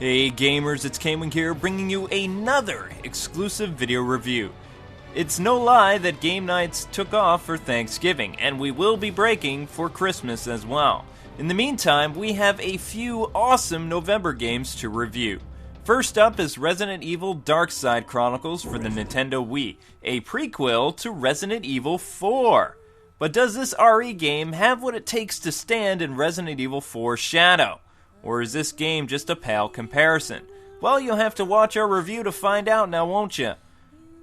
Hey gamers, it's Kwing here, bringing you another exclusive video review. It's no lie that game nights took off for Thanksgiving, and we will be breaking for Christmas as well. In the meantime, we have a few awesome November games to review. First up is Resident Evil Darkside Chronicles for the Nintendo Wii, a prequel to Resident Evil 4. But does this RE game have what it takes to stand in Resident Evil 4's shadow? Or is this game just a pale comparison? Well, you'll have to watch our review to find out now, won't you?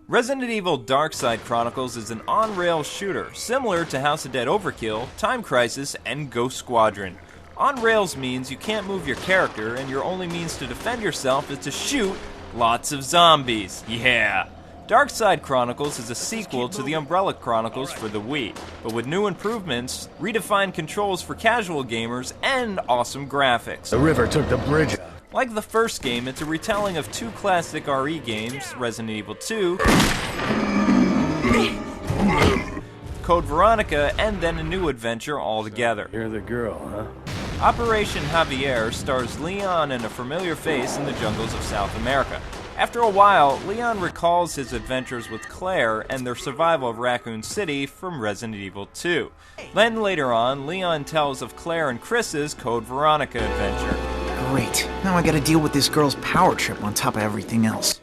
Resident Evil Darkside Chronicles is an on-rail shooter, similar to House of Dead Overkill, Time Crisis, and Ghost Squadron. On-rails means you can't move your character, and your only means to defend yourself is to shoot lots of zombies. Yeah! Darkside Chronicles is a sequel to the Umbrella Chronicles for the Wii, but with new improvements, redefined controls for casual gamers, and awesome graphics. The river took the bridge. Like the first game, it's a retelling of two classic RE games, Resident Evil 2, Code Veronica, and then a new adventure altogether. You're the girl, huh? Operation Javier stars Leon and a familiar face in the jungles of South America. After a while, Leon recalls his adventures with Claire and their survival of Raccoon City from Resident Evil 2. Then later on, Leon tells of Claire and Chris's Code Veronica adventure. Great. Now I gotta deal with this girl's power trip on top of everything else.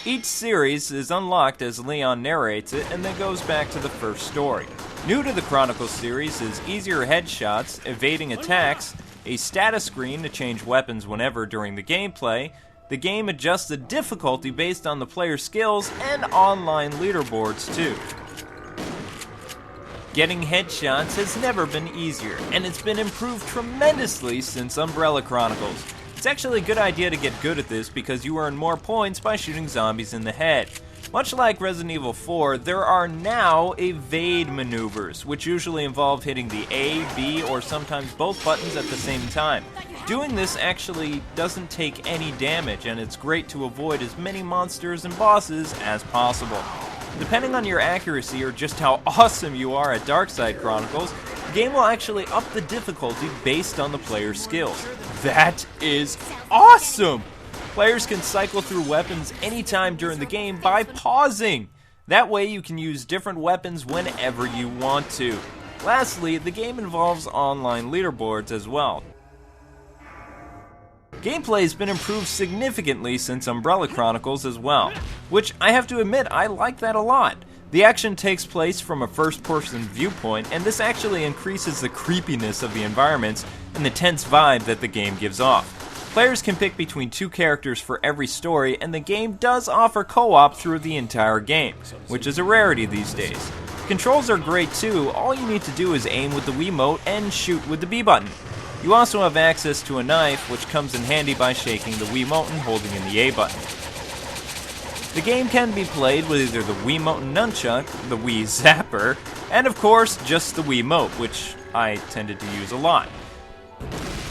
Each series is unlocked as Leon narrates it and then goes back to the first story. New to the Chronicles series is easier headshots, evading attacks, a status screen to change weapons whenever during the gameplay. The game adjusts the difficulty based on the player's skills, and online leaderboards too. Getting headshots has never been easier, and it's been improved tremendously since Umbrella Chronicles. It's actually a good idea to get good at this because you earn more points by shooting zombies in the head. Much like Resident Evil 4, there are now evade maneuvers, which usually involve hitting the A, B, or sometimes both buttons at the same time. Doing this actually doesn't take any damage, and it's great to avoid as many monsters and bosses as possible. Depending on your accuracy or just how awesome you are at Darkside Chronicles, the game will actually up the difficulty based on the player's skills. That is awesome! Players can cycle through weapons anytime during the game by pausing. That way you can use different weapons whenever you want to. Lastly, the game involves online leaderboards as well. Gameplay has been improved significantly since Umbrella Chronicles as well, which I have to admit I like that a lot. The action takes place from a first-person viewpoint, and this actually increases the creepiness of the environments and the tense vibe that the game gives off. Players can pick between two characters for every story, and the game does offer co-op through the entire game, which is a rarity these days. Controls are great too. All you need to do is aim with the Wiimote and shoot with the B button. You also have access to a knife, which comes in handy by shaking the Wiimote and holding in the A button. The game can be played with either the Wiimote and Nunchuck, the Wii Zapper, and of course just the Wiimote, which I tended to use a lot.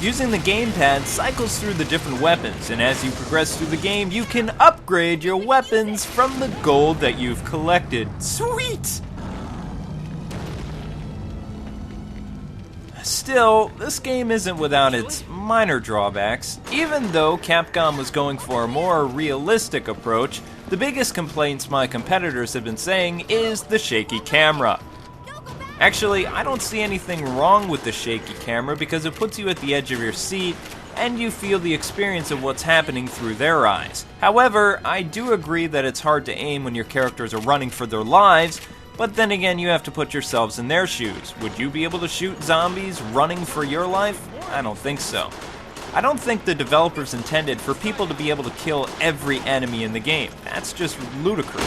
Using the gamepad cycles through the different weapons, and as you progress through the game, you can upgrade your weapons from the gold that you've collected. Sweet! Still, this game isn't without its minor drawbacks. Even though Capcom was going for a more realistic approach, the biggest complaints my competitors have been saying is the shaky camera. Actually, I don't see anything wrong with the shaky camera because it puts you at the edge of your seat and you feel the experience of what's happening through their eyes. However, I do agree that it's hard to aim when your characters are running for their lives, but then again you have to put yourselves in their shoes. Would you be able to shoot zombies running for your life? I don't think so. I don't think the developers intended for people to be able to kill every enemy in the game. That's just ludicrous.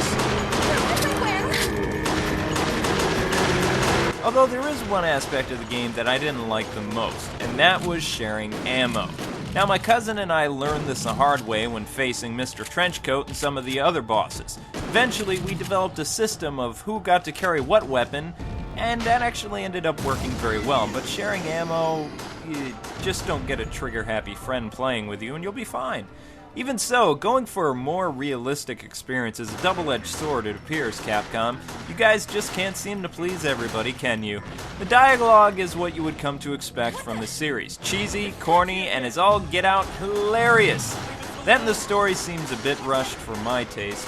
Although there is one aspect of the game that I didn't like the most, and that was sharing ammo. Now my cousin and I learned this the hard way when facing Mr. Trenchcoat and some of the other bosses. Eventually we developed a system of who got to carry what weapon, and that actually ended up working very well, but sharing ammo, you just don't get a trigger-happy friend playing with you and you'll be fine. Even so, going for a more realistic experience is a double-edged sword, it appears, Capcom. You guys just can't seem to please everybody, can you? The dialogue is what you would come to expect from the series. Cheesy, corny, and is all get out hilarious. Then the story seems a bit rushed for my taste.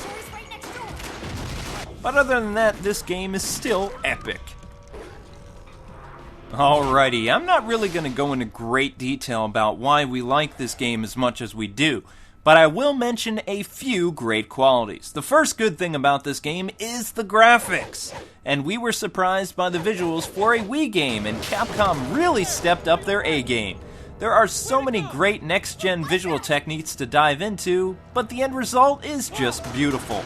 But other than that, this game is still epic. Alrighty, I'm not really going to go into great detail about why we like this game as much as we do, but I will mention a few great qualities. The first good thing about this game is the graphics, and we were surprised by the visuals for a Wii game, and Capcom really stepped up their A game. There are so many great next-gen visual techniques to dive into, but the end result is just beautiful,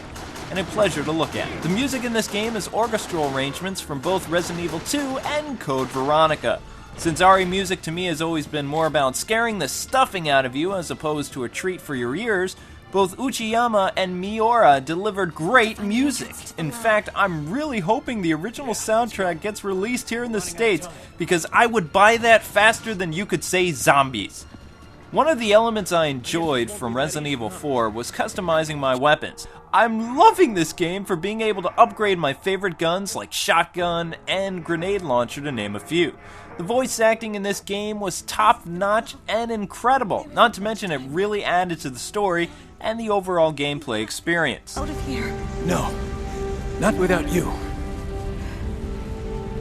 and a pleasure to look at. The music in this game is orchestral arrangements from both Resident Evil 2 and Code Veronica. Since RE music to me has always been more about scaring the stuffing out of you as opposed to a treat for your ears, both Uchiyama and Miura delivered great music. In fact, I'm really hoping the original soundtrack gets released here in the States because I would buy that faster than you could say zombies. One of the elements I enjoyed from Resident Evil 4 was customizing my weapons. I'm loving this game for being able to upgrade my favorite guns like shotgun and grenade launcher to name a few. The voice acting in this game was top-notch and incredible, not to mention it really added to the story and the overall gameplay experience. Out of here. No, not without you.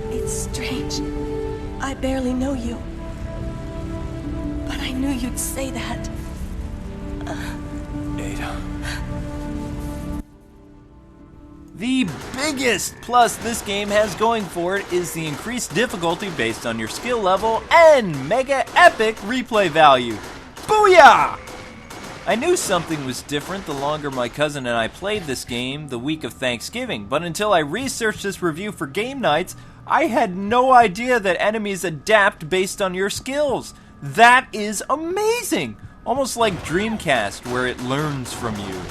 It's strange. I barely know you. But I knew you'd say that. Ada. The biggest plus this game has going for it is the increased difficulty based on your skill level and mega epic replay value. Booyah! I knew something was different the longer my cousin and I played this game the week of Thanksgiving, but until I researched this review for Game Nights, I had no idea that enemies adapt based on your skills. That is amazing! Almost like Dreamcast, where it learns from you.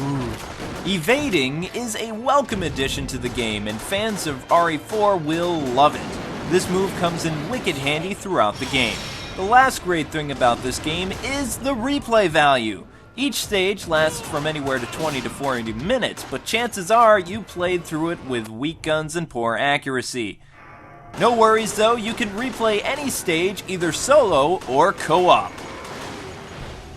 Ooh. Evading is a welcome addition to the game, and fans of RE4 will love it. This move comes in wicked handy throughout the game. The last great thing about this game is the replay value. Each stage lasts from anywhere to 20 to 40 minutes, but chances are you played through it with weak guns and poor accuracy. No worries though, you can replay any stage either solo or co-op.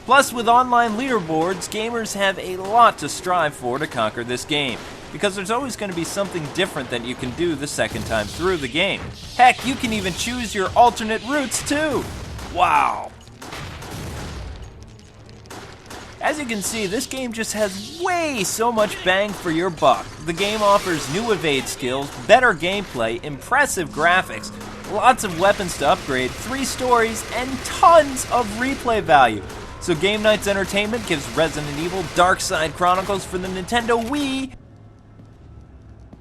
Plus, with online leaderboards, gamers have a lot to strive for to conquer this game, because there's always going to be something different that you can do the second time through the game. Heck, you can even choose your alternate routes too! Wow! As you can see, this game just has way so much bang for your buck. The game offers new evade skills, better gameplay, impressive graphics, lots of weapons to upgrade, 3 stories, and tons of replay value. So Game Night's Entertainment gives Resident Evil Darkside Chronicles for the Nintendo Wii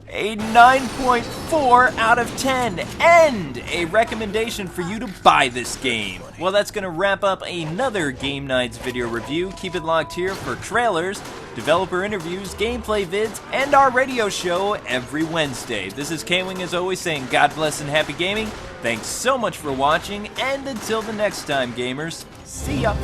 a 9.4 out of 10 and a recommendation for you to buy this game. Well, that's going to wrap up another Game Nights video review. Keep it locked here for trailers, developer interviews, gameplay vids, and our radio show every Wednesday. This is K-Wing as always saying God bless and happy gaming. Thanks so much for watching, and until the next time, gamers, see ya!